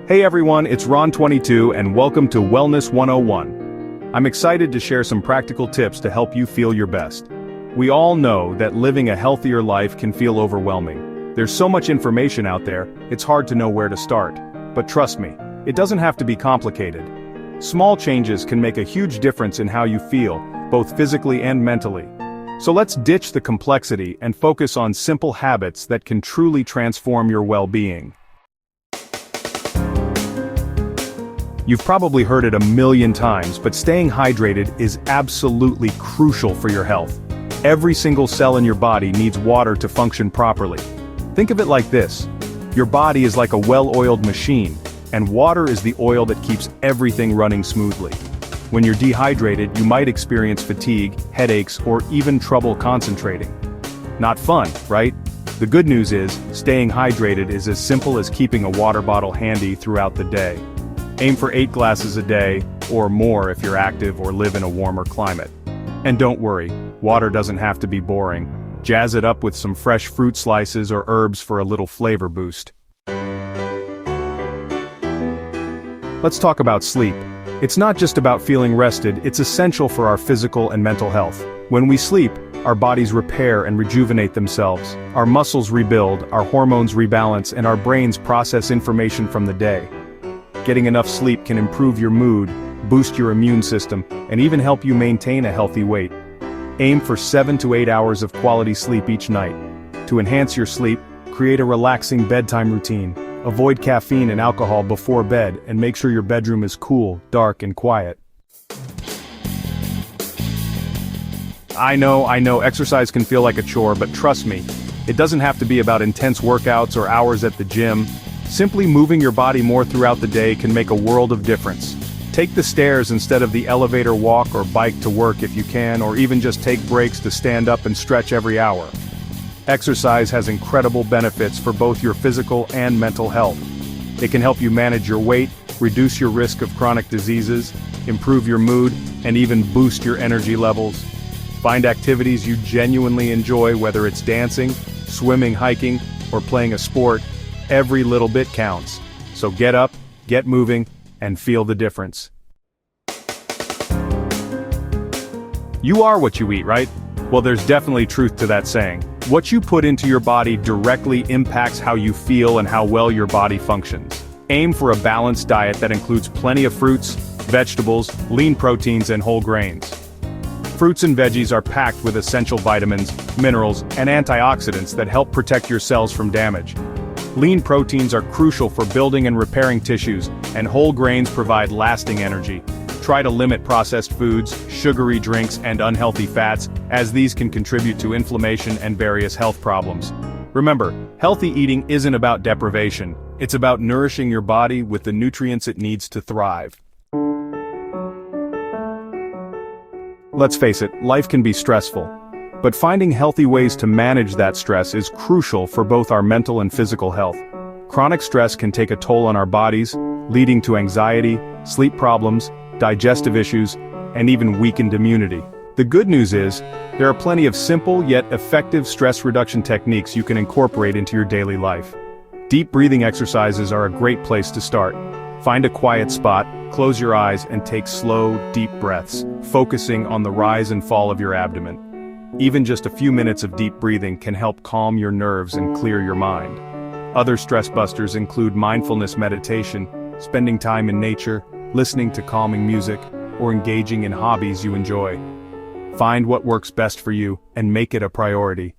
Hey everyone, it's Ron22 and welcome to Wellness 101. I'm excited to share some practical tips to help you feel your best. We all know that living a healthier life can feel overwhelming. There's so much information out there, it's hard to know where to start. But trust me, it doesn't have to be complicated. Small changes can make a huge difference in how you feel, both physically and mentally. So let's ditch the complexity and focus on simple habits that can truly transform your well-being. You've probably heard it a million times, but staying hydrated is absolutely crucial for your health. Every single cell in your body needs water to function properly. Think of it like this. Your body is like a well-oiled machine, and water is the oil that keeps everything running smoothly. When you're dehydrated, you might experience fatigue, headaches, or even trouble concentrating. Not fun, right? The good news is, staying hydrated is as simple as keeping a water bottle handy throughout the day. Aim for 8 glasses a day, or more if you're active or live in a warmer climate. And don't worry, water doesn't have to be boring. Jazz it up with some fresh fruit slices or herbs for a little flavor boost. Let's talk about sleep. It's not just about feeling rested, it's essential for our physical and mental health. When we sleep, our bodies repair and rejuvenate themselves. Our muscles rebuild, our hormones rebalance, and our brains process information from the day. Getting enough sleep can improve your mood, boost your immune system, and even help you maintain a healthy weight. Aim for 7 to 8 hours of quality sleep each night. To enhance your sleep, create a relaxing bedtime routine. Avoid caffeine and alcohol before bed, and make sure your bedroom is cool, dark, and quiet. I know, exercise can feel like a chore, but trust me, it doesn't have to be about intense workouts or hours at the gym. Simply moving your body more throughout the day can make a world of difference. Take the stairs instead of the elevator, walk or bike to work if you can, or even just take breaks to stand up and stretch every hour. Exercise has incredible benefits for both your physical and mental health. It can help you manage your weight, reduce your risk of chronic diseases, improve your mood, and even boost your energy levels. Find activities you genuinely enjoy, whether it's dancing, swimming, hiking, or playing a sport. Every little bit counts. So get up, get moving, and feel the difference. You are what you eat, right? Well, there's definitely truth to that saying. What you put into your body directly impacts how you feel and how well your body functions. Aim for a balanced diet that includes plenty of fruits, vegetables, lean proteins, and whole grains. Fruits and veggies are packed with essential vitamins, minerals, and antioxidants that help protect your cells from damage. Lean proteins are crucial for building and repairing tissues, and whole grains provide lasting energy. Try to limit processed foods, sugary drinks, and unhealthy fats, as these can contribute to inflammation and various health problems. Remember, healthy eating isn't about deprivation, it's about nourishing your body with the nutrients it needs to thrive. Let's face it, life can be stressful. But finding healthy ways to manage that stress is crucial for both our mental and physical health. Chronic stress can take a toll on our bodies, leading to anxiety, sleep problems, digestive issues, and even weakened immunity. The good news is, there are plenty of simple yet effective stress reduction techniques you can incorporate into your daily life. Deep breathing exercises are a great place to start. Find a quiet spot, close your eyes, and take slow, deep breaths, focusing on the rise and fall of your abdomen. Even just a few minutes of deep breathing can help calm your nerves and clear your mind. Other stress busters include mindfulness meditation, spending time in nature, listening to calming music, or engaging in hobbies you enjoy. Find what works best for you and make it a priority.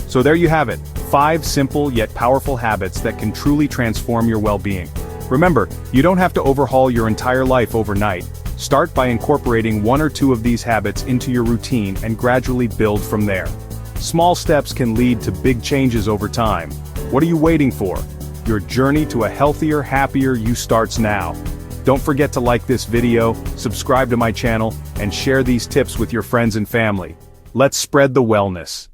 So there you have it, 5 simple yet powerful habits that can truly transform your well-being. Remember, you don't have to overhaul your entire life overnight. Start by incorporating 1 or 2 of these habits into your routine and gradually build from there. Small steps can lead to big changes over time. What are you waiting for? Your journey to a healthier, happier you starts now. Don't forget to like this video, subscribe to my channel, and share these tips with your friends and family. Let's spread the wellness.